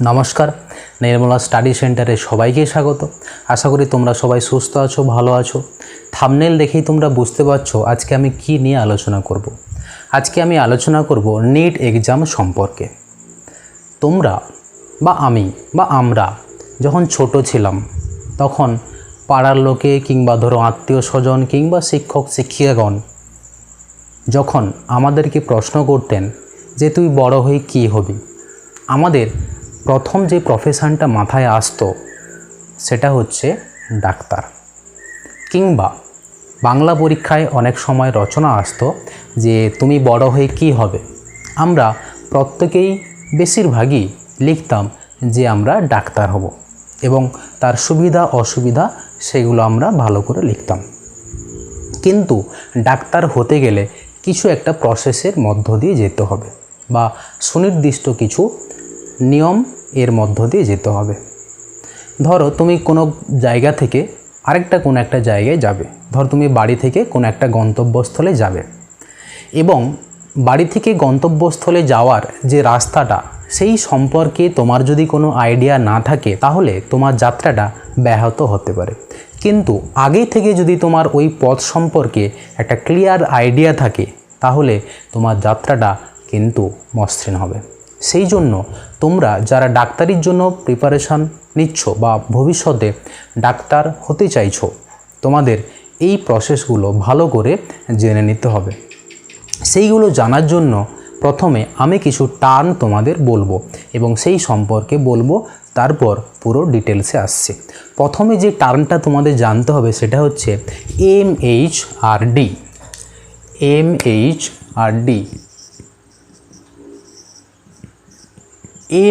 নমস্কার, নির্মলা স্টাডি সেন্টারে সবাইকে স্বাগত। আশা করি তোমরা সবাই সুস্থ আছো, ভালো আছো। থাম্বনেল দেখেই তোমরা বুঝতে পারছো আজকে আমি কি নিয়ে আলোচনা করব। আজকে আমি আলোচনা করব নিট এক্সাম সম্পর্কে। তোমরা বা আমি বা আমরা যখন ছোট ছিলাম তখন পাড়ার লোকে কিংবা ধরো আত্মীয় স্বজন কিংবা শিক্ষক শিক্ষিকাগণ যখন আমাদেরকে প্রশ্ন করতেন যে তুই বড় হয়ে কী হবি, আমাদের প্রথম যে প্রফেশনটা মাথায় আসতো সেটা হচ্ছে ডাক্তার। কিংবা বাংলা পরীক্ষায় অনেক সময় রচনা আসতো যে তুমি বড় হয়ে কী হবে। আমরা প্রত্যেকেই বেশিরভাগই লিখতাম যে আমরা ডাক্তার হব এবং তার সুবিধা অসুবিধা সেগুলো আমরা ভালো করে লিখতাম। কিন্তু ডাক্তার হতে গেলে কিছু একটা প্রসেসের মধ্য দিয়ে যেতে হবে বা সুনির্দিষ্ট কিছু নিয়ম এর মধ্য দিয়ে যেতে হবে। ধরো তুমি কোনো জায়গা থেকে আরেকটা কোনো একটা জায়গায় যাবে। ধরো তুমি বাড়ি থেকে কোনো একটা গন্তব্যস্থলে যাবে এবং বাড়ি থেকে গন্তব্যস্থলে যাওয়ার যে রাস্তাটা সেই সম্পর্কে তোমার যদি কোনো আইডিয়া না থাকে তাহলে তোমার যাত্রাটা ব্যাহত হতে পারে। কিন্তু আগে থেকে যদি তোমার ওই পথ সম্পর্কে একটা ক্লিয়ার আইডিয়া থাকে তাহলে তোমার যাত্রাটা কিন্তু মসৃণ হবে। সেই জন্য তোমরা যারা ডাক্তারির জন্য প্রিপারেশান নিচ্ছ বা ভবিষ্যতে ডাক্তার হতে চাইছো, তোমাদের এই প্রসেসগুলো ভালো করে জেনে নিতে হবে। সেইগুলো জানার জন্য প্রথমে আমি কিছু টার্ম তোমাদের বলবো এবং সেই সম্পর্কে বলবো, তারপর পুরো ডিটেলসে আসছে। প্রথমে যে টার্মটা তোমাদের জানতে হবে সেটা হচ্ছে MHRD। MHRD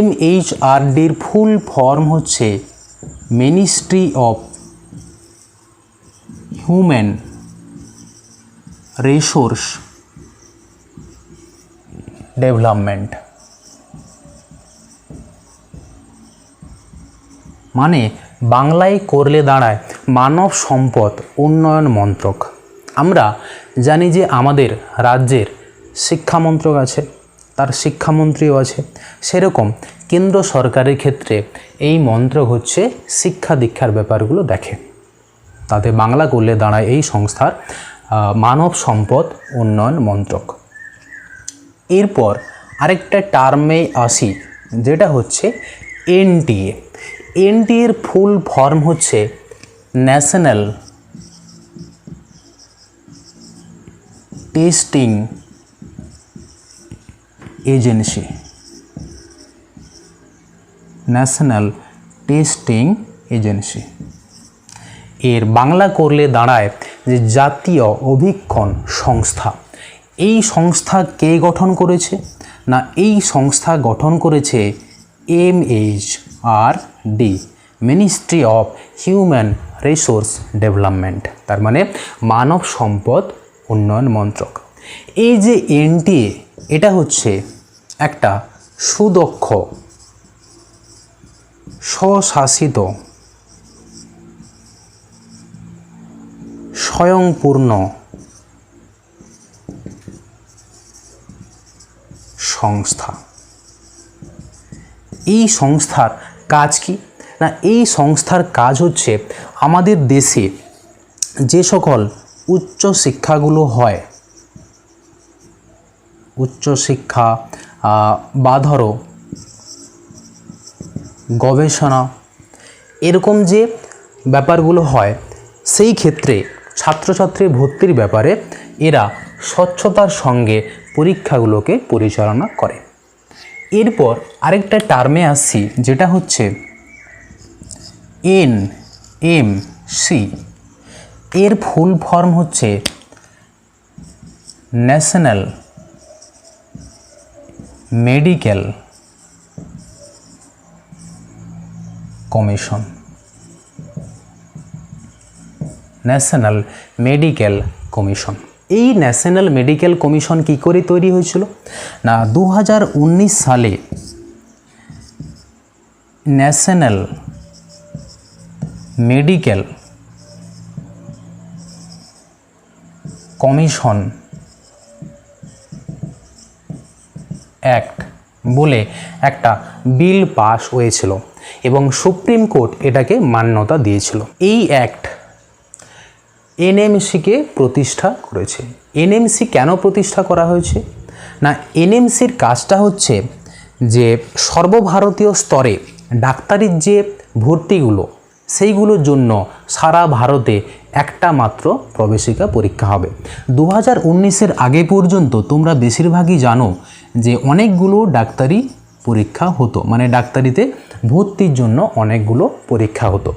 MHRDর ফুল ফর্ম হচ্ছে ministry of human resource development. মানে বাংলায় করলে দাঁড়ায় মানব সম্পদ উন্নয়ন মন্ত্রক। আমরা জানি যে আমাদের রাজ্যের শিক্ষামন্ত্রক আছে, তার শিক্ষামন্ত্রীও আছে। সেরকম কেন্দ্র সরকারের ক্ষেত্রে এই মন্ত্রক হচ্ছে শিক্ষা দীক্ষার ব্যাপারগুলো দেখে। তাতে বাংলা করলে দাঁড়ায় এই সংস্থার মানব সম্পদ উন্নয়ন মন্ত্রক। এরপর আরেকটা টার্মে আসি যেটা হচ্ছে NTA। NTAর ফুল ফর্ম হচ্ছে national testing agency. National testing agency এর বাংলা করলে দাঁড়ায় যে জাতীয় অভিক্ষণ সংস্থা। এই সংস্থা কে গঠন করেছে? না, এই সংস্থা গঠন করেছে MHRD, ministry of human resource development, তার মানে মানব সম্পদ উন্নয়ন মন্ত্রক। এই যে NTA এটা হচ্ছে একটা সুদক্ষ স্বশাসিত স্বয়ংপূর্ণ সংস্থা। এই সংস্থার কাজ কি? না, এই সংস্থার কাজ হচ্ছে আমাদের দেশে যে সকল উচ্চ শিক্ষাগুলো হয়, উচ্চশিক্ষা বা ধরো গবেষণা এরকম যে ব্যাপারগুলো হয়, সেই ক্ষেত্রে ছাত্রছাত্রী ভর্তির ব্যাপারে এরা স্বচ্ছতার সঙ্গে পরীক্ষাগুলোকে পরিচালনা করে। এরপর আরেকটা টার্মে আসছি যেটা হচ্ছে NMC। এর ফুল ফর্ম হচ্ছে national medical commission. National medical commission. এই ন্যাশনাল মেডিকেল কমিশন কী করে তৈরি হয়েছিল? না, 2019 সালে ন্যাশনাল মেডিকেল কমিশন অ্যাক্ট বলে একটা বিল পাস হয়েছিল এবং সুপ্রিম কোর্ট এটাকে মান্যতা দিয়েছিল। এই অ্যাক্ট এনএমসিকে প্রতিষ্ঠা করেছে। এনএমসি কেন প্রতিষ্ঠা করা হয়েছে না, এনএমসির কাজটা হচ্ছে যে সর্বভারতীয় স্তরে ডাক্তারির যে ভর্তিগুলো সেইগুলোর জন্য সারা ভারতে একটা মাত্র প্রবেশিকা পরীক্ষা হবে। 2019-এর আগে পর্যন্ত তোমরা বেশিরভাগই জানো যে অনেকগুলো ডাক্তারি পরীক্ষা হতো, মানে ডাক্তারিতে ভর্তির জন্য অনেকগুলো পরীক্ষা হতো।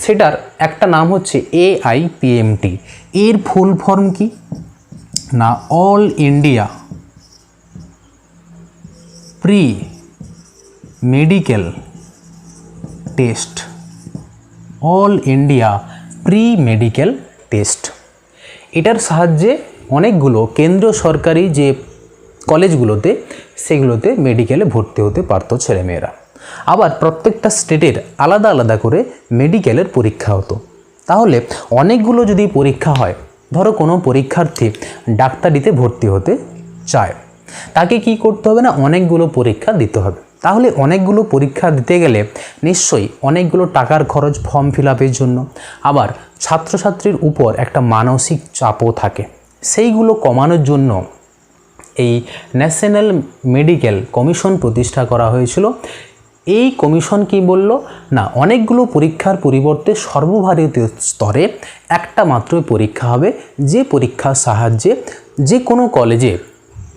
সেটার একটা নাম হচ্ছে AIPMT। এর ফুল ফর্ম কি না, all India pre medical test, all India pre medical test. এটার সাহায্যে অনেকগুলো কেন্দ্র সরকারি যে কলেজগুলোতে সেগুলোতে মেডিকেলে ভর্তি হতে পারতো ছেলেমেয়েরা। আবার প্রত্যেকটা স্টেটের আলাদা আলাদা করে মেডিকেলের পরীক্ষা হতো। তাহলে অনেকগুলো যদি পরীক্ষা হয়, ধরো কোনো পরীক্ষার্থী ডাক্তারিতে ভর্তি হতে চায়, তাকে কি করতে হবে না, অনেকগুলো পরীক্ষা দিতে হবে। তাহলে অনেকগুলো পরীক্ষা দিতে গেলে নিশ্চয়ই অনেকগুলো টাকার খরচ ফর্ম ফিল আপের জন্য, আবার ছাত্রছাত্রীর উপর একটা মানসিক চাপও থাকে। সেইগুলো কমানোর জন্য এই ন্যাশনাল মেডিকেল কমিশন প্রতিষ্ঠা করা হয়েছিল। এই কমিশন কি বলল না, অনেকগুলো পরীক্ষার পরিবর্তে সর্বভারতীয় স্তরে একটা মাত্র পরীক্ষা হবে, যে পরীক্ষার সাহায্যে যে কোনো কলেজে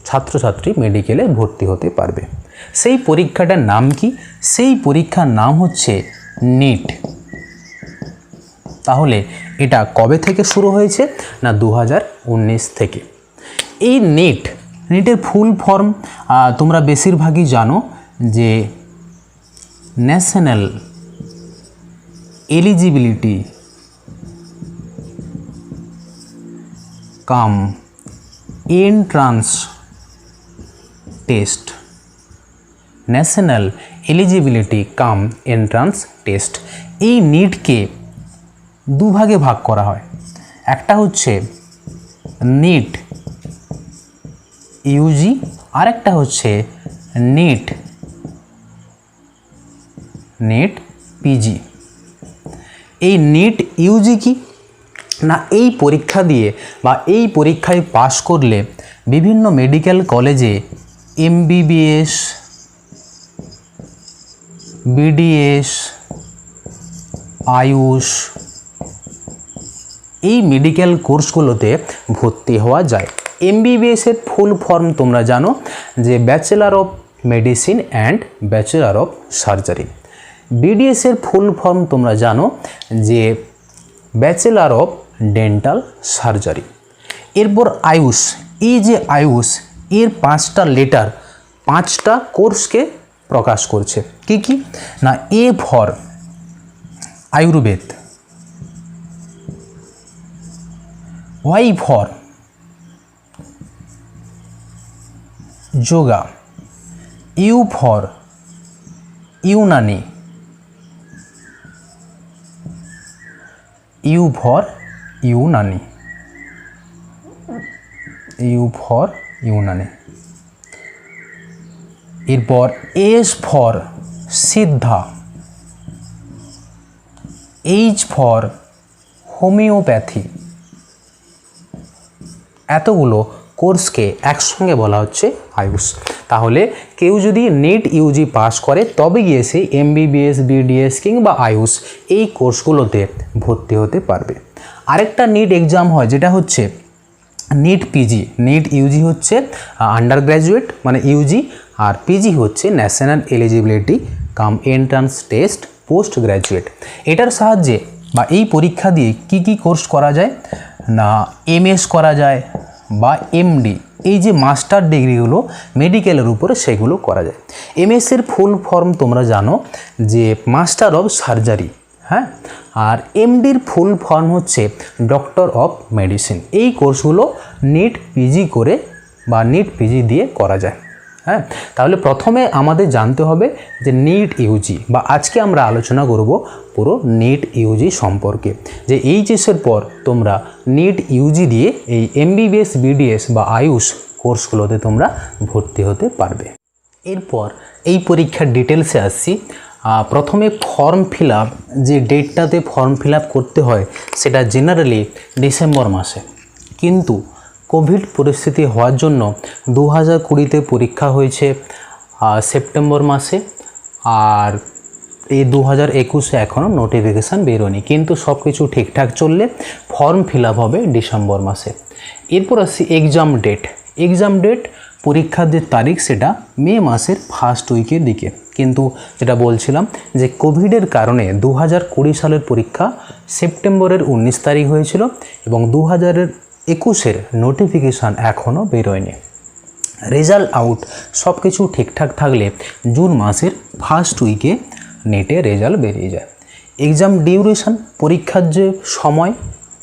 ছাত্রছাত্রী মেডিকেলে ভর্তি হতে পারবে। সেই পরীক্ষাটার নাম কি, সেই পরীক্ষার নাম হচ্ছে নিট। তাহলে এটা কবে থেকে শুরু হয়েছে না, 2019 থেকে। এই নিটের ফুল ফর্ম তোমরা বেশিরভাগই জানো যে ন্যাশনাল এলিজিবিলিটি কাম এন্ট্রান্স টেস্ট, ন্যাশনাল এলিজিবিলিটি কাম এন্ট্রান্স টেস্ট। এই নিটকে দুভাগে ভাগ করা হয়। একটা হচ্ছে নিট ইউজি, আর একটা হচ্ছে নিট পিজি। এই নিট ইউজি কি না, এই পরীক্ষা দিয়ে বা এই পরীক্ষায় পাশ করলে বিভিন্ন মেডিকেল কলেজে MBBS, BDS, আয়ুষ এই মেডিকেল কোর্সগুলোতে ভর্তি হওয়া যায়। MBBS-এর ফুল ফর্ম তোমরা জানো যে bachelor of medicine and bachelor of surgery. BDS-এর ফুল ফর্ম তোমরা জানো যে ব্যাচেলার অফ ডেন্টাল সার্জারি। এরপর আয়ুষ, এই যে আয়ুষ এর 5টা লেটার 5টা কোর্সকে প্রকাশ করছে। কি কি না, A for Ayurveda, Y for yoga, U for Unani, U for Unani, U for Unani. এরপর S for Siddha, H for homeopathy. এতগুলো কোর্সকে একসঙ্গে বলা হচ্ছে আয়ুষ। তাহলে কেউ যদি নিট ইউজি পাস করে তবে গিয়ে সে MBBS, BDS কিংবা আয়ুষ এই কোর্সগুলোতে ভর্তি হতে পারবে। আরেকটা নিট এক্সাম হয় যেটা হচ্ছে নিট পিজি। নিট ইউজি হচ্ছে আন্ডার গ্র্যাজুয়েট মানে ইউজি, আর পিজি হচ্ছে ন্যাশনাল এলিজিবিলিটি কাম এন্ট্রান্স টেস্ট পোস্ট গ্র্যাজুয়েট। এটার সাহায্যে বা এই পরীক্ষা দিয়ে কি কি কোর্স করা যায় না, MS করা যায় বা MD, এই যে মাস্টার ডিগ্রিগুলো মেডিকেলের উপরে সেগুলো করা যায়। MS-এর ফুল ফর্ম তোমরা জানো যে মাস্টার অফ সার্জারি, হ্যাঁ, আর MD-র ফুল ফর্ম হচ্ছে ডক্টর অফ মেডিসিন। এই কোর্সগুলো নিট পিজি করে বা নিট পিজি দিয়ে করা যায়। হ্যাঁ, তাহলে প্রথমে আমাদের জানতে হবে যে নিট ইউজি, বা আজকে আমরা আলোচনা করব পুরো নিট ইউজি সম্পর্কে, যে এইচএসের পর তোমরা নিট ইউজি দিয়ে এই MBBS, BDS বা আয়ুষ কোর্সগুলোতে তোমরা ভর্তি হতে পারবে। এরপর এই পরীক্ষার ডিটেলসে আসছি। প্রথমে ফর্ম ফিল আপ, যে ডেটটাতে ফর্ম ফিল আপ করতে হয় সেটা জেনারেলি ডিসেম্বর মাসে, কিন্তু কোভিড পরিস্থিতি হওয়ার জন্য 2020-তে পরীক্ষা হয়েছে সেপ্টেম্বর মাসে, আর এই 2021-এ এখনও নোটিফিকেশান বেরোয়নি, কিন্তু সব কিছু ঠিকঠাক চললে ফর্ম ফিল আপ হবে ডিসেম্বর মাসে। এরপর আসছি এক্সাম ডেট, পরীক্ষার যে তারিখ সেটা মে মাসের ফার্স্ট উইকের দিকে, কিন্তু যেটা বলছিলাম যে কোভিডের কারণে 2020 সালের পরীক্ষা সেপ্টেম্বরের 19 তারিখ হয়েছিল এবং 2021-এর নোটিফিকেশান এখনও বেরোয়নি। রেজাল্ট আউট সব কিছু ঠিকঠাক থাকলে জুন মাসের ফার্স্ট উইকে নেটে রেজাল্ট বেরিয়ে যায়। এক্সাম ডিউরেশন, পরীক্ষার যে সময়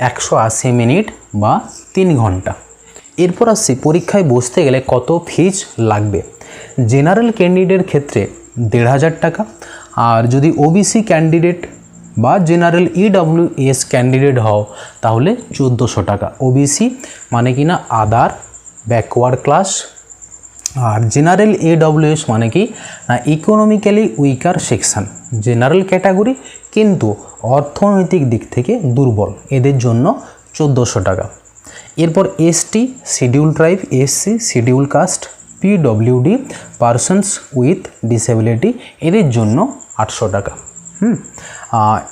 180 মিনিট বা 3 ঘন্টা। এরপর আসছি পরীক্ষায় বসতে গেলে কত ফিজ লাগবে। জেনারেল ক্যান্ডিডেটের ক্ষেত্রে 1,500 টাকা, আর যদি ওবিসি ক্যান্ডিডেট বা জেনারেল ইডব্লিউএস ক্যান্ডিডেট হও তাহলে 1400 টাকা। ওবিসি মানে কি না আদার ব্যাকওয়ার্ড ক্লাস, আর জেনারেল এডব্লিউএস মানে কি না economically weaker section, general category কিন্তু অর্থনৈতিক দিক থেকে দুর্বল, এদের জন্য 1400 টাকা। এরপর ST, schedule tribe, SC, schedule caste, PWD, persons with disability, এদের জন্য 800 টাকা।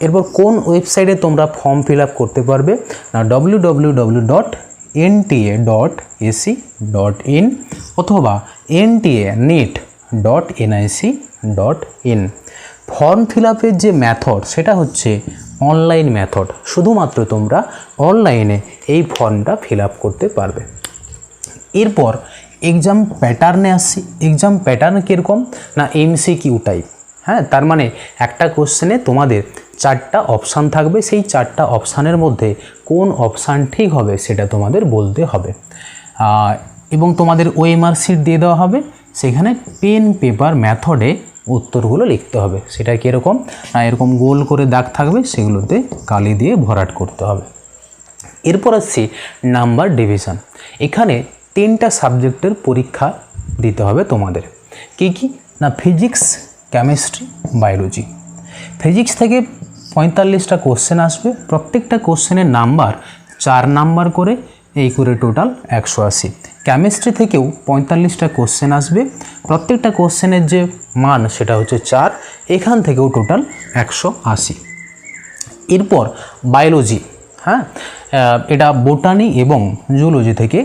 এরপর কোন ওয়েবসাইটে তোমরা ফর্ম ফিল আপ করতে পারবে না www.nta.ac.in অথবা ntanet.nic.in। ফর্ম ফিল আপের যে মেথড সেটা হচ্ছে অনলাইন মেথড, শুধুমাত্র তোমরা অনলাইনে এই ফর্মটা ফিল আপ করতে পারবে। এরপর এক্সাম প্যাটার্নে আসছি। এক্সাম প্যাটার্ন কীরকম না এমসিকিউ টাইপ, হ্যাঁ, তার মানে একটা কোশ্চেনে তোমাদের 4টা অপশান থাকবে, সেই 4টা অপশানের মধ্যে কোন অপশান ঠিক হবে সেটা তোমাদের বলতে হবে, এবং তোমাদের ওএমআর শিট দিয়ে দেওয়া হবে, সেখানে পেন পেপার মেথডে উত্তরগুলো লিখতে হবে। সেটা কীরকম না এরকম গোল করে দাগ থাকবে, সেগুলোতে কালি দিয়ে ভরাট করতে হবে। এরপর আসছি নাম্বার ডিভিশন। এখানে 3টা সাবজেক্টের পরীক্ষা দিতে হবে তোমাদের। কি কি না ফিজিক্স, কেমিস্ট্রি, বায়োলজি। ফিজিক্স থেকে 45টা কোশ্চেন আসবে, প্রত্যেকটা কোশ্চেনের নাম্বার 4 নাম্বার করে, এই করে টোটাল 180। কেমিস্ট্রি থেকেও 45টা কোশ্চেন আসবে, প্রত্যেকটা কোশ্চেনের যে মান সেটা হচ্ছে 4, এখান থেকেও টোটাল 180। এরপর বায়োলজি, হ্যাঁ, এটা বোটানি এবং জুলজি থেকে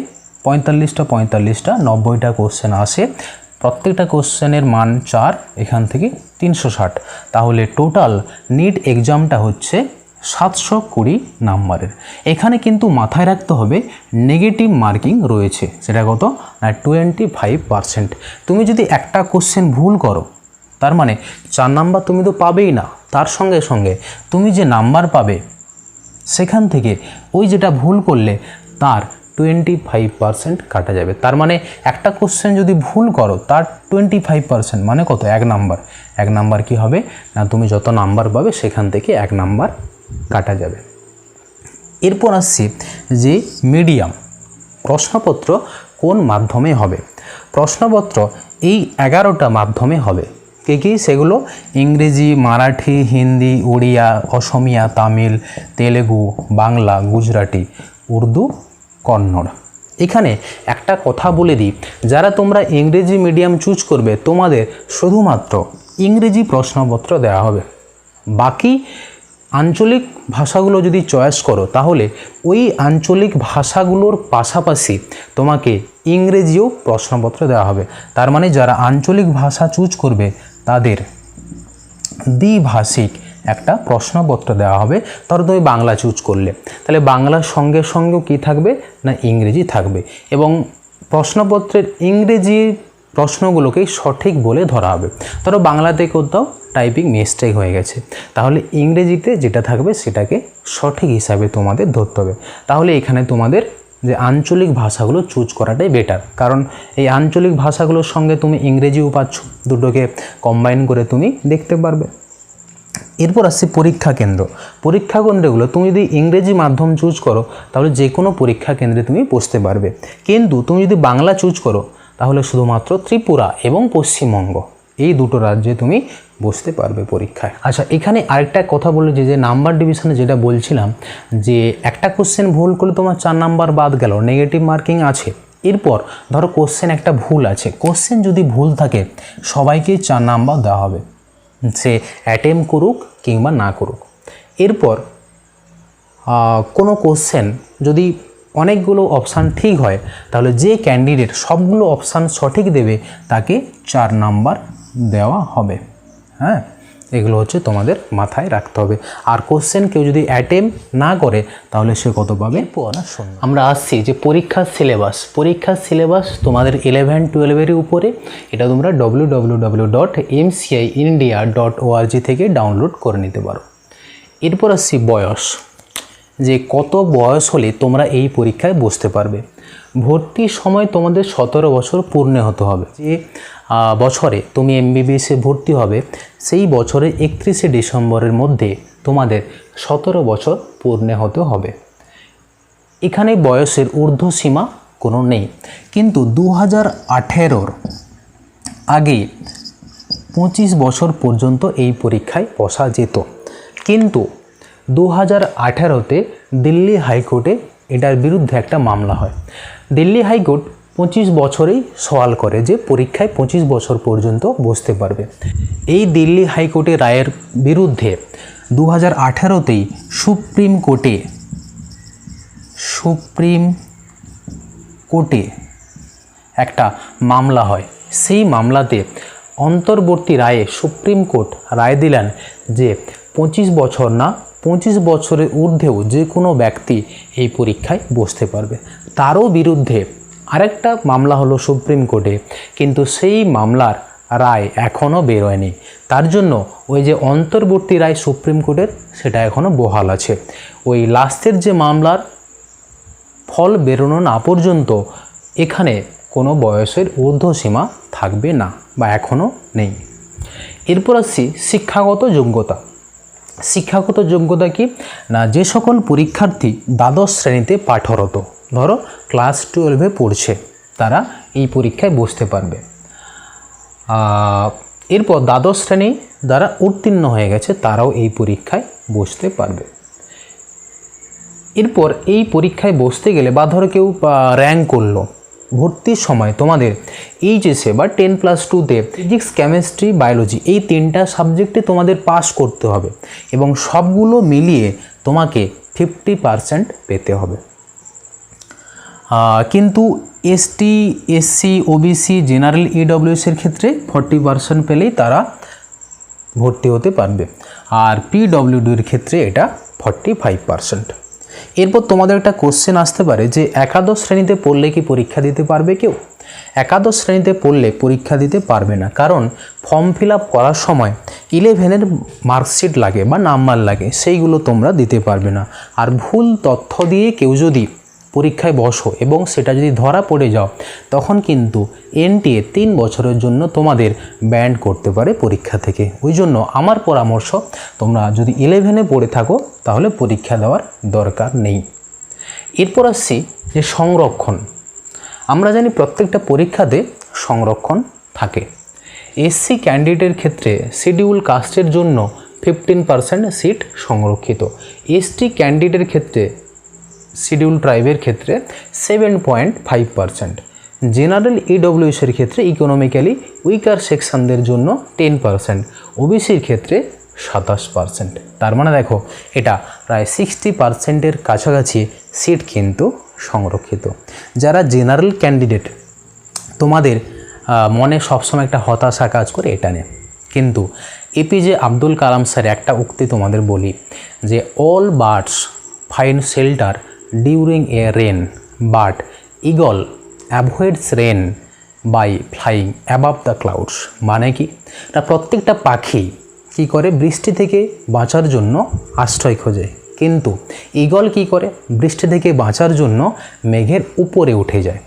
45টা 90টা কোশ্চেন আসে, প্রত্যেকটা কোশ্চেনের মান 4, এখান থেকে 360। তাহলে টোটাল নিট এক্সামটা হচ্ছে 720 নাম্বারের। এখানে কিন্তু মাথায় রাখতে হবে নেগেটিভ মার্কিং রয়েছে, সেটা কত না 25%। তুমি যদি একটা কোশ্চেন ভুল করো তার মানে 4 নাম্বার তুমি তো পাবেই না, তার সঙ্গে সঙ্গে তুমি যে নাম্বার পাবে সেখান থেকে ওই যেটা ভুল করলে তার 25% কাটা যাবে। তার মানে একটা কোশ্চেন যদি ভুল করো তার 25% মানে কত 1 নাম্বার। 1 নাম্বার কি হবে না তুমি যত নাম্বার পাবে সেখান থেকে 1 নাম্বার কাটা যাবে। এরপর আসছি যে মিডিয়াম, প্রশ্নপত্র কোন মাধ্যমে হবে। প্রশ্নপত্র এই 11টা মাধ্যমে হবে। কে কী সেগুলো ইংরেজি, মারাঠি, হিন্দি, উড়িয়া, অসমিয়া, তামিল, তেলেগু, বাংলা, গুজরাটি, উর্দু, কন্নড়। এখানে একটা কথা বলে দিই, যারা তোমরা ইংরেজি মিডিয়াম চুজ করবে তোমাদের শুধুমাত্র ইংরেজি প্রশ্নপত্র দেওয়া হবে। বাকি আঞ্চলিক ভাষাগুলো যদি চয়েস করো তাহলে ওই আঞ্চলিক ভাষাগুলোর পাশাপাশি তোমাকে ইংরেজিও প্রশ্নপত্র দেওয়া হবে। তার মানে যারা আঞ্চলিক ভাষা চুজ করবে তাদের দ্বিভাষিক একটা প্রশ্নপত্র দেওয়া হবে। ধরো তুমি বাংলা চুজ করলে তাহলে বাংলার সঙ্গে সঙ্গেও কী থাকবে না ইংরেজি থাকবে, এবং প্রশ্নপত্রের ইংরেজি প্রশ্নগুলোকেই সঠিক বলে ধরা হবে। ধরো বাংলাতে কোথাও টাইপিং মিস্টেক হয়ে গেছে, তাহলে ইংরেজিতে যেটা থাকবে সেটাকে সঠিক হিসাবে তোমাদের ধরতে হবে। তাহলে এখানে তোমাদের যে আঞ্চলিক ভাষাগুলো চুজ করাটাই বেটার, কারণ এই আঞ্চলিক ভাষাগুলোর সঙ্গে তুমি ইংরেজিও পাচ্ছ, দুটোকে কম্বাইন করে তুমি দেখতে পারবে। এরপর আসছে পরীক্ষা কেন্দ্র। পরীক্ষা কেন্দ্রগুলো তুমি যদি ইংরেজি মাধ্যম চুজ করো তাহলে যে কোনো পরীক্ষা কেন্দ্রে তুমি বসতে পারবে, কিন্তু তুমি যদি বাংলা চুজ করো তাহলে শুধুমাত্র ত্রিপুরা এবং পশ্চিমবঙ্গ এই দুটো রাজ্যে তুমি বসতে পারবে পরীক্ষায়। আচ্ছা, এখানে আরেকটা কথা বলে যে নাম্বার ডিভিশনে যেটা বলছিলাম যে একটা কোশ্চেন ভুল করলে তোমার 4 নাম্বার বাদ গেল, নেগেটিভ মার্কিং আছে। এরপর ধরো কোশ্চেন একটা ভুল আছে, কোশ্চেন যদি ভুল থাকে সবাইকেই 4 নাম্বার দেওয়া হবে, সে অ্যাটেম্প করুক কিংবা না করুক। এরপর কোনো কোশ্চেন যদি অনেকগুলো অপশান ঠিক হয় তাহলে যে ক্যান্ডিডেট সবগুলো অপশান সঠিক দেবে তাকে 4 নাম্বার দেওয়া হবে। হ্যাঁ, এগুলো হচ্ছে তোমাদের মাথায় রাখতে হবে। আর কোশ্চেন কেউ যদি অ্যাটেম্প না করে তাহলে সে কত পাবে? আমরা আসছি যে পরীক্ষার সিলেবাস তোমাদের 11-12 উপরে, এটা তোমরা www.mciindia.org থেকে ডাউনলোড করে নিতে পারো। এরপর আসছি বয়স, যে কত বয়স হলে তোমরা এই পরীক্ষায় বসতে পারবে। ভর্তির সময় তোমাদের 17 বছর পূর্ণ হতে হবে। যে বছরে তুমি এমবিবিএসে ভর্তি হবে সেই বছরের 31শে ডিসেম্বরের মধ্যে তোমাদের 17 বছর পূর্ণ হতে হবে। এখানে বয়সের ঊর্ধ্বসীমা কোনো নেই, কিন্তু 2018-র আগে 25 বছর পর্যন্ত এই পরীক্ষায় বসা যেত, কিন্তু 2018-তে দিল্লি হাইকোর্টে এটার বিরুদ্ধে একটা মামলা হয়। দিল্লি হাইকোর্ট 25 বছরেই সওয়াল করে যে পরীক্ষায় 25 বছর পর্যন্ত বসতে পারবে। এই দিল্লি হাইকোর্টের রায়ের বিরুদ্ধে 2018-তেই সুপ্রিম কোর্টে একটা মামলা হয়। সেই মামলাতে অন্তর্বর্তী রায়ে সুপ্রিম কোর্ট রায় দিলেন যে 25 বছর না, 25 বছরের ঊর্ধ্বেও যে কোনো ব্যক্তি এই পরীক্ষায় বসতে পারবে। তারও বিরুদ্ধে আরেকটা মামলা হলো সুপ্রিম কোর্টে, কিন্তু সেই মামলার রায় এখনও বেরোয়নি। তার জন্য ওই যে অন্তর্বর্তী রায় সুপ্রিম কোর্টের সেটা এখনও বহাল আছে। ওই লাস্টের যে মামলার ফল বেরোনো না পর্যন্ত এখানে কোনো বয়সের ঊর্ধ্বসীমা থাকবে না বা এখনও নেই। এরপর আসছি শিক্ষাগত যোগ্যতা কি না, যে সকল পরীক্ষার্থী দ্বাদশ শ্রেণীতে পাঠরত, ধরো ক্লাস 12-এ পড়ছে, তারা এই পরীক্ষায় বসতে পারবে। এরপর দ্বাদশ শ্রেণী যারা উত্তীর্ণ হয়ে গেছে তারাও এই পরীক্ষায় বসতে পারবে। এরপর এই পরীক্ষায় বসতে গেলে বা ধরো কেউ র্যাঙ্ক করলো, ভর্তির সময় তোমাদের এইচএসে বা 10+2-তে ফিজিক্স, কেমিস্ট্রি, বায়োলজি এই 3টা সাবজেক্টে তোমাদের পাস করতে হবে এবং সবগুলো মিলিয়ে তোমাকে 50% পেতে হবে। কিন্তু এসটি, এসসি, ওবিসি, জেনারেল, ইডব্লিউএসের ক্ষেত্রে 40% পেলেই তারা ভর্তি হতে পারবে, আর পিডব্লিউডির ক্ষেত্রে এটা 45%। এরপর তোমাদের একটা কোশ্চেন আসতে পারে যে একাদশ শ্রেণীতে পড়লে কি পরীক্ষা দিতে পারবে কেউ? একাদশ শ্রেণীতে পড়লে পরীক্ষা দিতে পারবে না, কারণ ফর্ম ফিল আপ করার সময় 11-এর মার্কশিট লাগে বা নাম্বার লাগে, সেইগুলো তোমরা দিতে পারবে না। আর ভুল তথ্য দিয়ে কেউ যদি পরীক্ষায় বসো এবং সেটা যদি ধরা পড়ে যাও তখন কিন্তু এনটিএ 3 বছরের জন্য তোমাদের ব্যান্ড করতে পারে পরীক্ষা থেকে। ওই জন্য আমার পরামর্শ, তোমরা যদি 11-এ পড়ে থাকো তাহলে পরীক্ষা দেওয়ার দরকার নেই। এরপর আসছি যে সংরক্ষণ। আমরা জানি প্রত্যেকটা পরীক্ষাতে সংরক্ষণ থাকে। এসসি ক্যান্ডিডেটের ক্ষেত্রে শিডিউল কাস্টের জন্য 15% সিট সংরক্ষিত, এসটি ক্যান্ডিডেটের ক্ষেত্রে শিডিউল ট্রাইবের ক্ষেত্রে 7.5%, জেনারেল ইডব্লিউএসের ক্ষেত্রে ইকোনমিক্যালি উইকার সেকশনদের জন্য 10%, ওবিসির ক্ষেত্রে 27%। তার মানে দেখো এটা প্রায় 60%-এর কাছাকাছি সিট কিন্তু সংরক্ষিত। যারা জেনারেল ক্যান্ডিডেট তোমাদের মনে সবসময় একটা হতাশা কাজ করে এটা নিয়ে, কিন্তু এপিজে আব্দুল কালাম স্যার একটা উক্তি তোমাদের বলি যে all birds find shelter during a rain but eagle avoids rain by flying above the clouds. মানে কি না, প্রত্যেকটা পাখি কি করে বৃষ্টি থেকে বাঁচার জন্য আশ্রয় খোঁজে, কিন্তু ঈগল কি করে বৃষ্টি থেকে বাঁচার জন্য মেঘের উপরে উঠে যায়।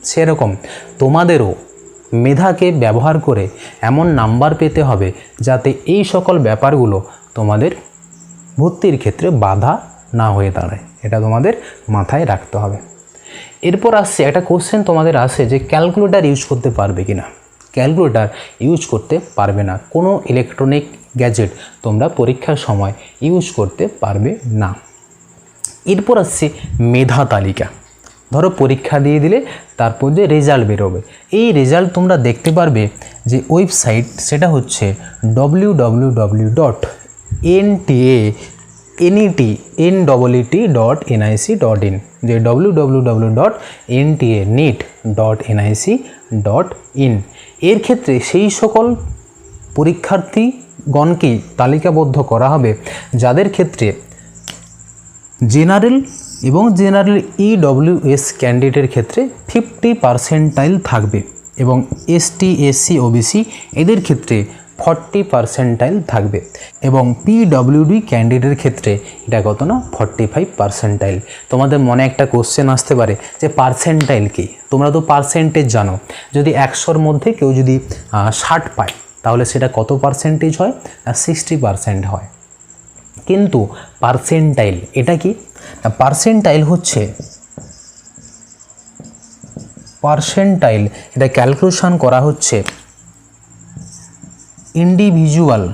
সেরকম তোমাদেরও মেধাকে ব্যবহার করে এমন নাম্বার পেতে হবে যাতে এই সকল ব্যাপারগুলো তোমাদের ভর্তির ক্ষেত্রে বাধা না হয়ে দাঁড়ায়, এটা তোমাদের মাথায় রাখতে হবে। এরপর আসছে একটা কোশ্চেন তোমাদের আসে যে ক্যালকুলেটর ইউজ করতে পারবে কি না। ক্যালকুলেটর ইউজ করতে পারবে না, কোনো ইলেকট্রনিক গ্যাজেট তোমরা পরীক্ষার সময় ইউজ করতে পারবে না। এরপর আসছে মেধা তালিকা। ধরো পরীক্ষা দিয়ে দিলে তারপর যে রেজাল্ট বেরোবে, এই রেজাল্ট তোমরা দেখতে পারবে যে ওয়েবসাইট, সেটা হচ্ছে www.net.nic.in, যে www.net.nic.in। এর ক্ষেত্রে সেই সকল পরীক্ষার্থীগণকেই তালিকাবদ্ধ করা হবে যাদের ক্ষেত্রে জেনারেল এবং জেনারেল EWS ক্যান্ডিডেটের ক্ষেত্রে 50% থাকবে এবং ST SC OBC এদের ক্ষেত্রে 40% থাকবে এবং PWD ক্যান্ডিডেটের ক্ষেত্রে এটা কত না 45%। তোমাদের মনে একটা কোশ্চেন আসতে পারে যে পার্সেন্টাইল কি। তোমরা তো পার্সেন্টেজ জানো, যদি 100-র মধ্যে কেউ যদি 60 পায় তাহলে সেটা কত পার্সেন্টেজ হয়, 60% হয়। কিন্তু পার্সেন্টাইল এটা কি? পার্সেন্টাইল হচ্ছে এটা ক্যালকুলেশন করা হচ্ছে individual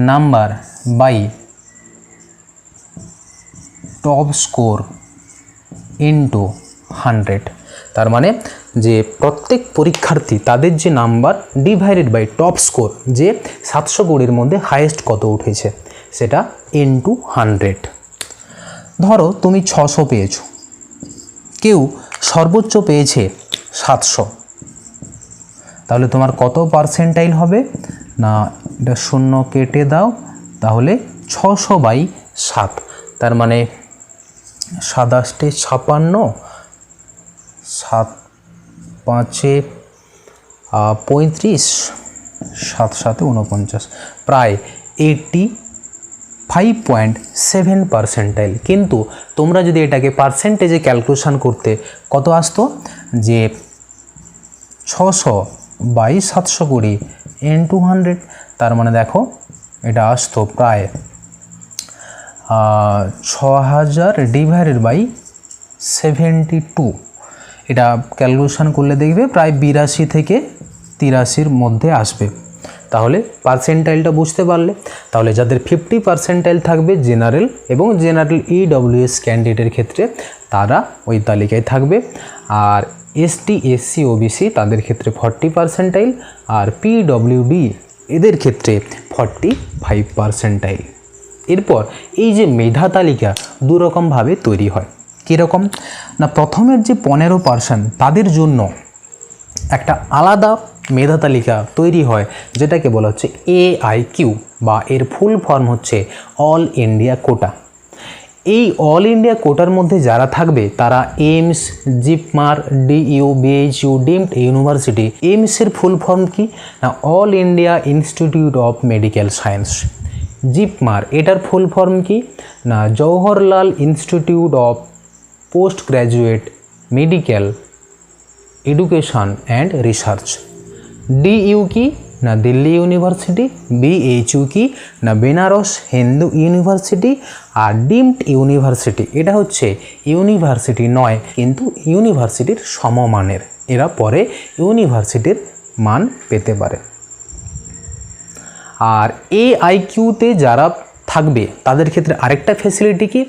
number by top score into 100। তার মানে যে প্রত্যেক পরীক্ষার্থী তাদের যে number divided by top score, যে 720-র মধ্যে হাইয়েস্ট কত উঠেছে সেটা ইন্টু 100। ধরো তুমি 600 পেয়েছো, কেউ সর্বোচ্চ পেয়েছে 700, তাহলে তোমার কত পার্সেন্টাইল হবে না, এটা 0 কেটে দাও, তাহলে 600/7। তার মানে 7 56, 7 5 35, 7 7 49, প্রায় 85.7%। কিন্তু তোমরা যদি এটাকে পার্সেন্টেজে ক্যালকুলেশন করতে কত আসতো, যে 600/720 ইন্টু 100। তার মানে দেখো এটা আসতো প্রায় 6000 ডিভাইডেড বাই 72। এটা ক্যালকুলেশন করলে দেখবে প্রায় 82 থেকে 83-র মধ্যে আসবে। তাহলে পার্সেন্টাইলটা বুঝতে পারলে। তাহলে যাদের 50% থাকবে জেনারেল এবং জেনারেল EWS ক্যান্ডিডেটের ক্ষেত্রে তারা ওই তালিকায় থাকবে, আর ST SC OBC তাদের ক্ষেত্রে 40%, আর PWD এদের ক্ষেত্রে 45%। এরপর এই যে মেধা তালিকা দুরকমভাবে তৈরি হয়। কীরকম না, প্রথমের যে 15% তাদের জন্য একটা আলাদা মেধা তালিকা তৈরি হয়, যেটাকে বলা হচ্ছে AIQ, বা এর ফুল ফর্ম হচ্ছে অল ইন্ডিয়া কোটা। এই অল ইন্ডিয়া কোটার মধ্যে যারা থাকবে তারা AIIMS, JIPMER, DU, BHU, deemed university. এইমসের ফুল ফর্ম কি না, all India institute of medical science. JIPMER এটার ফুল ফর্ম কি না, Jawaharlal institute of post graduate medical education and research. DU কি না, দিল্লি ইউনিভার্সিটি। BHU কি না, বেনারস হিন্দু ইউনিভার্সিটি। আর ডিমড ইউনিভার্সিটি এটা হচ্ছে ইউনিভার্সিটি নয়, কিন্তু ইউনিভার্সিটির সমমানের, এরা পরে ইউনিভার্সিটির মান পেতে পারে। আর AIQতে যারা থাকবে তাদের ক্ষেত্রে আরেকটা ফ্যাসিলিটি কি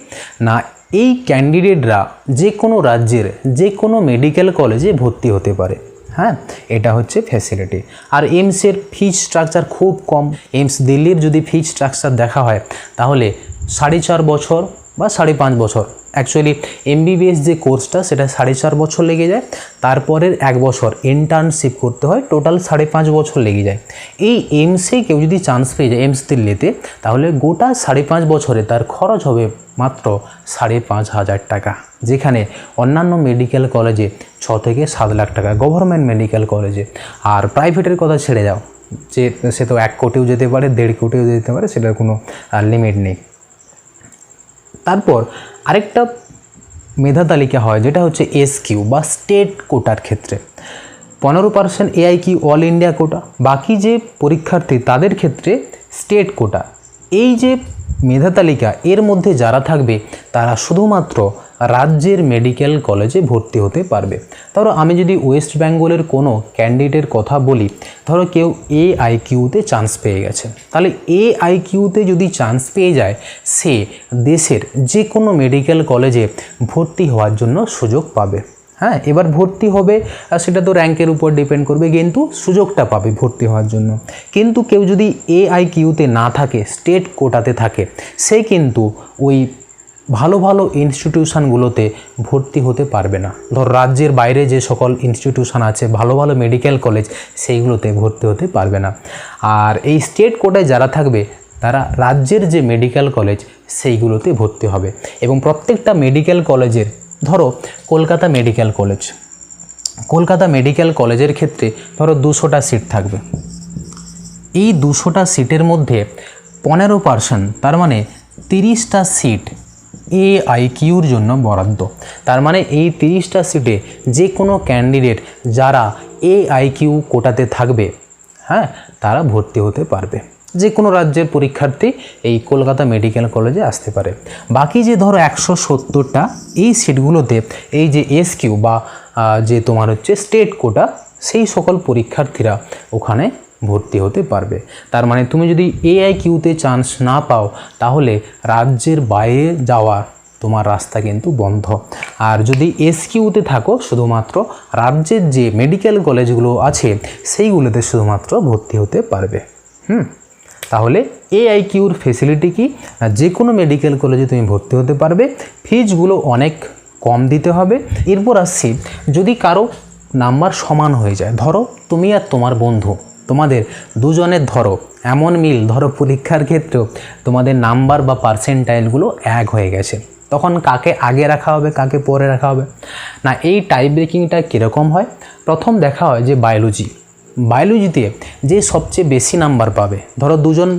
না, এই ক্যান্ডিডেটরা যে কোনো রাজ্যের যে কোনো মেডিকেল কলেজে ভর্তি হতে পারে। হ্যাঁ, এটা হচ্ছে ফ্যাসিলিটি। আর এইমসের ফিজ স্ট্রাকচার খুব কম। এইমস দিল্লির যদি ফিজ স্ট্রাকচার দেখা হয় তাহলে 4.5 বছর বা 5.5 বছর, অ্যাকচুয়ালি MBBS যে কোর্সটা সেটা 4.5 বছর লেগে যায়, তারপরের 1 বছর ইন্টার্নশিপ করতে হয়, টোটাল 5.5 বছর লেগে যায়। এই এইমসে কেউ যদি চান্স পেয়ে যায় এইমস দিল্লিতে, তাহলে গোটা 5.5 বছরে তার খরচ হবে মাত্র 5,500 টাকা, যেখানে অন্যান্য মেডিকেল কলেজে 6 থেকে 7 লাখ টাকা, গভর্নমেন্ট মেডিকেল কলেজে। আর প্রাইভেটের কথা ছেড়ে দাও, যে সে তো 1 কোটিও যেতে পারে, 1.5 কোটিও যেতে পারে, সেটার কোনো লিমিট নেই। তারপর আরেকটা মেধা তালিকা হয় যেটা হচ্ছে SQ বা স্টেট কোটার ক্ষেত্রে। 15% AIQ অল ইন্ডিয়া কোটা, বাকি যে পরীক্ষার্থী তাদের ক্ষেত্রে স্টেট কোটা। এই যে মেধা তালিকা এর মধ্যে যারা থাকবে তারা শুধুমাত্র রাজ্যের মেডিকেল কলেজে ভর্তি হতে পারবে। ধরো আমি যদি ওয়েস্ট বেঙ্গলের কোনো ক্যান্ডিডেটের কথা বলি, ধরো কেউ AIQতে চান্স পেয়ে গেছে, তাহলে AIQতে যদি চান্স পেয়ে যায় সে দেশের যে কোনো মেডিকেল কলেজে ভর্তি হওয়ার জন্য সুযোগ পাবে। হ্যাঁ, এবার ভর্তি হবে সেটা তো র্যাঙ্কের উপর ডিপেন্ড করবে, কিন্তু সুযোগটা পাবে ভর্তি হওয়ার জন্য। কিন্তু কেউ যদি AIQতে না থাকে, স্টেট কোটাতে থাকে, সে কিন্তু ওই ভালো ভালো ইনস্টিটিউশনগুলোতে ভর্তি হতে পারবে না। ধর রাজ্যের বাইরে যে সকল ইনস্টিটিউশন আছে, ভালো ভালো মেডিকেল কলেজ, সেইগুলোতে ভর্তি হতে পারবে না। আর এই স্টেট কোটায় যারা থাকবে তারা রাজ্যের যে মেডিকেল কলেজ সেইগুলোতে ভর্তি হবে। এবং প্রত্যেকটা মেডিকেল কলেজের, ধরো Kolkata medical college, Kolkata medical কলেজের ক্ষেত্রে ধরো 200টা সিট থাকবে। এই 200টা সিটের মধ্যে 15%, তার মানে 30টা সিট AIQর জন্য বরাদ্দ। তার মানে এই 30টা সিটে যে কোনো ক্যান্ডিডেট যারা AIQ কোটাতে থাকবে, হ্যাঁ, তারা ভর্তি হতে পারবে। যে কোনো রাজ্যের পরীক্ষার্থী এই কলকাতা মেডিকেল কলেজে আসতে পারে। বাকি যে ধরো 170টা, এই সিটগুলোতে এই যে SQ বা যে তোমার হচ্ছে স্টেট কোটা, সেই সকল পরীক্ষার্থীরা ওখানে ভর্তি হতে পারবে। তার মানে তুমি যদি AIQতে চান্স না পাও তাহলে রাজ্যের বাইরে যাওয়ার তোমার রাস্তা কিন্তু বন্ধ। আর যদি SQতে থাকো, শুধুমাত্র রাজ্যের যে মেডিকেল কলেজগুলো আছে সেইগুলোতে শুধুমাত্র ভর্তি হতে পারবে। তাহলে AIQর ফেসিলিটি কি, যে কোনো মেডিকেল কলেজে তুমি ভর্তি হতে পারবে, ফিজগুলো অনেক কম দিতে হবে। এরপর আসছি, যদি কারো নাম্বার সমান হয়ে যায়, ধরো তুমি আর তোমার বন্ধু, তোমাদের দুজনের ধরো এমন মিল, ধরো পরীক্ষার ক্ষেত্রেও তোমাদের নাম্বার বা পার্সেন্টাইলগুলো এক হয়ে গেছে, তখন কাকে আগে রাখা হবে, কাকে পরে রাখা হবে না? এই টাই ব্রেকিংটা কীরকম হয়? প্রথম দেখা হয় যে বায়োলজিতে যে সবচেয়ে বেশি নাম্বার পাবে, ধরো দুজন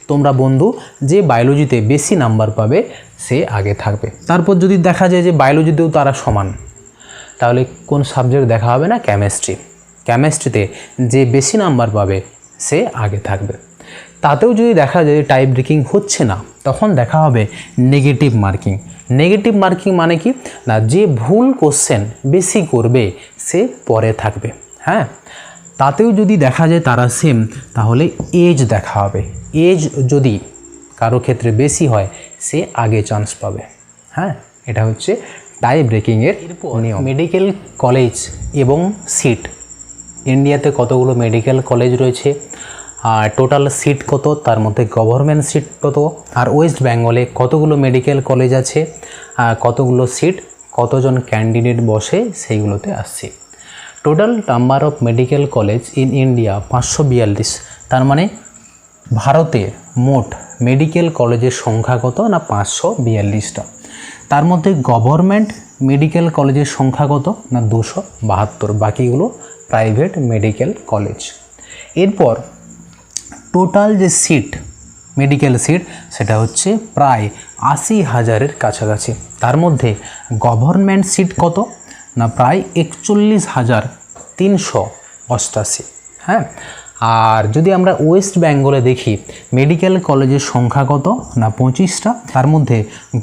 তোমরা বন্ধু, যে বায়োলজিতে বেশি নাম্বার পাবে সে আগে থাকবে। তারপর যদি দেখা যায় যে বায়োলজিতেও তারা সমান, তাহলে কোন সাবজেক্ট দেখা হবে না? কেমিস্ট্রিতে যে বেশি নাম্বার পাবে সে আগে থাকবে। তাতেও যদি দেখা যায় টাই ব্রেকিং হচ্ছে না, তখন দেখা হবে নেগেটিভ মার্কিং। নেগেটিভ মার্কিং মানে কি না, যে ভুল কোশ্চেন বেশি করবে সে পরে থাকবে। হ্যাঁ, তাতেও যদি দেখা যায় তারা সেম, তাহলে এজ দেখা হবে। এজ যদি কারো ক্ষেত্রে বেশি হয় সে আগে চান্স পাবে। হ্যাঁ, এটা হচ্ছে টাই ব্রেকিংয়ের নিয়ম। মেডিকেল কলেজ এবং সিট, ইন্ডিয়াতে কতগুলো মেডিকেল কলেজ রয়েছে, আর টোটাল সিট কত, তার মধ্যে গভর্নমেন্ট সিট কত, আর ওয়েস্ট বেঙ্গলে কতগুলো মেডিকেল কলেজ আছে, কতগুলো সিট, কতজন ক্যান্ডিডেট বসে, সেইগুলোতে আসছে। Total number of medical college in India 542। তার মানে ভারতের মোট মেডিকেল কলেজের সংখ্যা কত না 542টা। তার মধ্যে গভর্নমেন্ট মেডিকেল কলেজের সংখ্যা কত না 272, বাকিগুলো প্রাইভেট মেডিকেল কলেজ। এরপর টোটাল যে সিট, মেডিকেল সিট, সেটা হচ্ছে প্রায় 80,000-এর কাছাকাছি। তার মধ্যে গভর্নমেন্ট সিট কত না প্রায় 41,388। হ্যাঁ, আর যদি আমরা ওয়েস্ট বেঙ্গলে দেখি মেডিকেল কলেজের সংখ্যা কত না 25টা, তার মধ্যে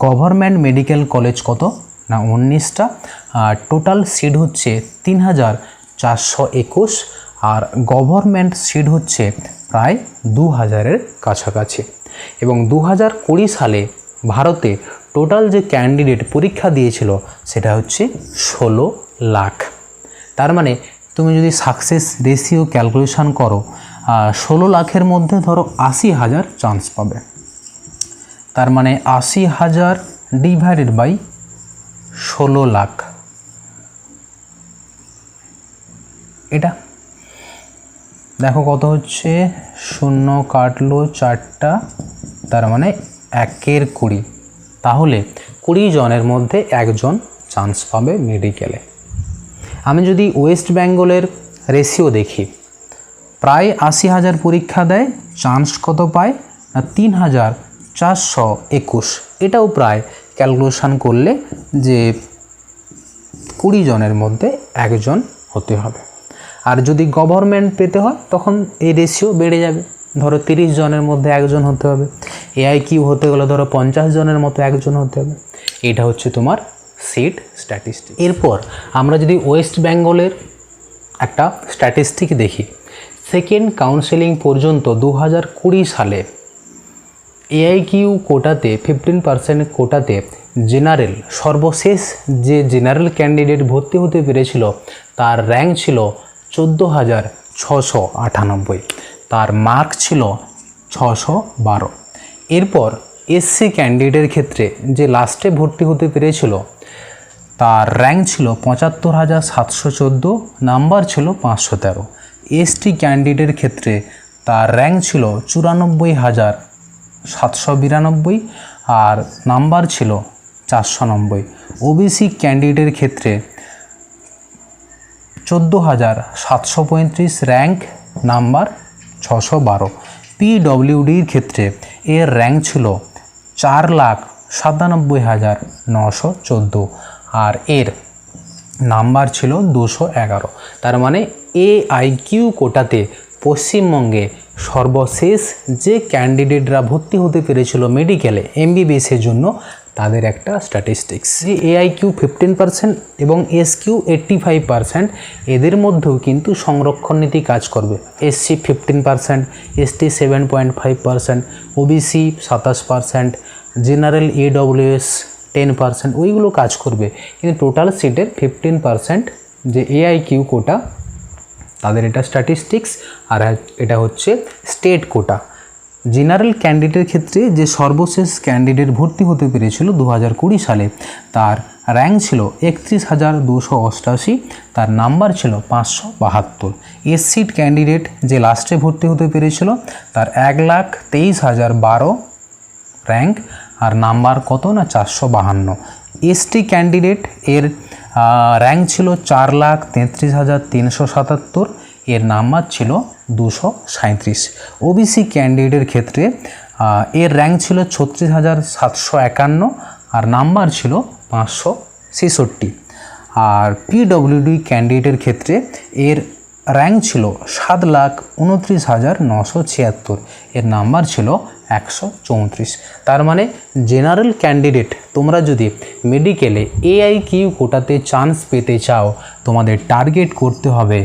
গভর্নমেন্ট মেডিকেল কলেজ কত না 19টা, আর টোটাল সিট হচ্ছে 3,421, আর গভর্নমেন্ট সিট হচ্ছে প্রায় 2,000-এর কাছাকাছি। এবং 2020 সালে ভারতে টোটাল যে ক্যান্ডিডেট পরীক্ষা দিয়েছিল সেটা হচ্ছে 16 লাখ। তার মানে তুমি যদি সাকসেস রেশিও ক্যালকুলেশন করো, 16 লাখের মধ্যে ধরো 80,000 চান্স পাবে। তার মানে 80,000 ডিভাইডেড বাই 16 লাখ, এটা দেখো কত হচ্ছে, 0 কাটলো 4টা, তার মানে 1/20। তাহলে 20 জনের মধ্যে একজন চান্স পাবে মেডিকেলে। আমি যদি ওয়েস্ট বেঙ্গলের রেশিও দেখি, প্রায় 80,000 পরীক্ষা দেয়, চান্স কত পায় না 3,421। এটাও প্রায় ক্যালকুলেশন করলে যে 20 জনের মধ্যে একজন হতে হবে। আর যদি গভর্নমেন্ট পেতে হয় তখন এই রেশিও বেড়ে যাবে, ধরো 30 জনের মধ্যে একজন হতে হবে। AIQ হতে গেলে ধরো 50 জনের মতো একজন হতে হবে। এটা হচ্ছে তোমার সিট স্ট্যাটিস্টিক। এরপর আমরা যদি ওয়েস্ট বেঙ্গলের একটা স্ট্যাটিস্টিক দেখি, সেকেন্ড কাউন্সেলিং পর্যন্ত 2020 সালে AIQ কোটাতে 15% কোটাতে জেনারেল সর্বশেষ যে জেনারেল ক্যান্ডিডেট ভর্তি হতে পেরেছিল তার র্যাঙ্ক ছিল 14,698, তার মার্ক ছিল 612। এরপর SC ক্যান্ডিডেটের ক্ষেত্রে যে লাস্টে ভর্তি হতে পেরেছিল তার র্যাঙ্ক ছিল 75,714, নাম্বার ছিল 513। ST ক্যান্ডিডেটের ক্ষেত্রে তার র্যাঙ্ক ছিল 94,792 আর নাম্বার ছিল 490। OBC ক্যান্ডিডেটের ক্ষেত্রে 14,735 র্যাঙ্ক, নাম্বার 612। PWDর ক্ষেত্রে এর র্যাঙ্ক ছিল 4,97,914 আর এর নাম্বার ছিল 211। তার মানে AIQ কোটাতে পশ্চিমবঙ্গে সর্বশেষ যে ক্যান্ডিডেটরা ভর্তি হতে পেরেছিল মেডিকেলে MBBS-এর জন্য তাদের একটা স্ট্যাটিস্টিক্স। যে AIQ 15% এবং SQ 85%, এদের মধ্যেও কিন্তু সংরক্ষণ নীতি কাজ করবে। SC 15%, ST 7.5%, OBC 27%, general AWS 10%, ওইগুলো কাজ করবে। কিন্তু টোটাল সিটের 15% যে AIQ কোটা তাদের এটা স্ট্যাটিস্টিক্স, আর এটা হচ্ছে স্টেট কোটা। জেনারেল ক্যান্ডিডেটের ক্ষেত্রে যে সর্বশেষ ক্যান্ডিডেট ভর্তি হতে পেরেছিল 2020 সালে তার র্যাঙ্ক ছিল 31,288, তার নাম্বার ছিল 572। SC ক্যান্ডিডেট যে লাস্টে ভর্তি হতে পেরেছিল তার 1,23,012 র্যাঙ্ক আর নাম্বার কত না 452। ST ক্যান্ডিডেট এর র্যাঙ্ক ছিল 4,33,377, এর নাম্বার ছিল 237। OBC ক্যান্ডিডেটের ক্ষেত্রে এর র্যাঙ্ক ছিল 36,751 আর নাম্বার ছিল 566। আর PWD ক্যান্ডিডেটের ক্ষেত্রে এর র্যাঙ্ক ছিল 7,29,976, এর নাম্বার ছিল 134। তার মানে জেনারেল ক্যান্ডিডেট তোমরা যদি মেডিকেলে AIQ কোটাতে চান্স পেতে চাও তোমাদের টার্গেট করতে হবে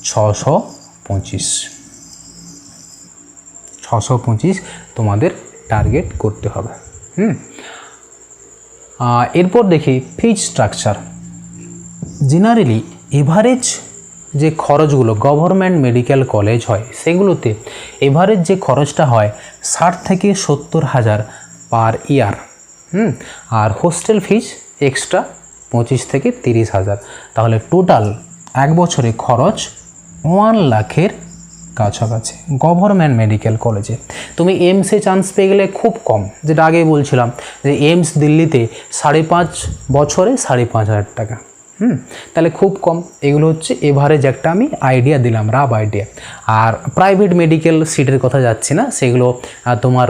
625 তোমাদের টার্গেট করতে হবে। এরপর দেখি ফিজ স্ট্রাকচার। জেনারেলি এভারেজ যে খরচগুলো গভর্নমেন্ট মেডিকেল কলেজ হয় সেগুলোতে এভারেজ যে খরচটা হয় 60 থেকে 70 হাজার পার ইয়ার। আর হোস্টেল ফিজ এক্সট্রা 25 থেকে 30 হাজার। তাহলে টোটাল এক বছরে খরচ 1 লাখের কাছাকাছি গভর্নমেন্ট মেডিকেল কলেজে। তুমি এইমসে চান্স পেয়ে গেলে খুব কম, যেটা আগে বলছিলাম যে এইমস দিল্লিতে 5.5 বছরে 5.5 টাকা। তাহলে খুব কম। এগুলো হচ্ছে এভারেজ একটা আমি আইডিয়া দিলাম, রাফ আইডিয়া। আর প্রাইভেট মেডিকেল সিটের কথা যাচ্ছি না, সেগুলো তোমার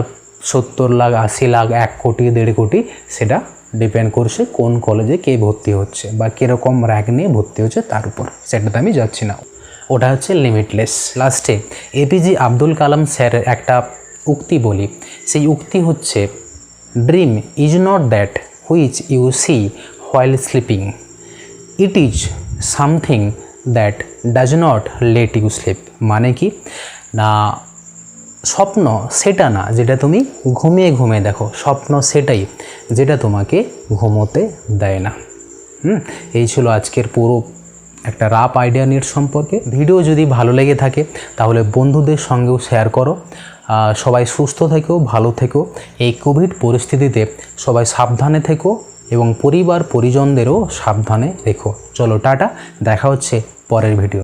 70 লাখ 80 লাখ 1 কোটি 1.5 কোটি, সেটা ডিপেন্ড করছে কোন কলেজে কে ভর্তি হচ্ছে বা কীরকম র্যাঙ্ক নিয়ে ভর্তি হচ্ছে তার উপর, সেটাতে আমি যাচ্ছি না। ওটা হচ্ছে লিমিটলেস। লাস্টে APJ আব্দুল কালাম স্যারের একটা উক্তি বলি, সেই উক্তি হচ্ছে dream is not that which you see while sleeping, it is something that does not let you sleep. মানে কি না, স্বপ্ন সেটা না যেটা তুমি ঘুমিয়ে ঘুমিয়ে দেখো, স্বপ্ন সেটাই যেটা তোমাকে ঘুমোতে দেয় না। এই ছিল আজকের পুরো একটা রাফ আইডিয়া নেট সম্পর্কে। ভিডিও যদি ভালো লেগে থাকে তাহলে বন্ধুদের সঙ্গেও শেয়ার করো। সবাই সুস্থ থেকো, ভালো থেকো। এই কোভিড পরিস্থিতিতে সবাই সাবধানে থেকো এবং পরিবার পরিজনদেরও সাবধানে রেখো। চলো টাটা, দেখা হচ্ছে পরের ভিডিও।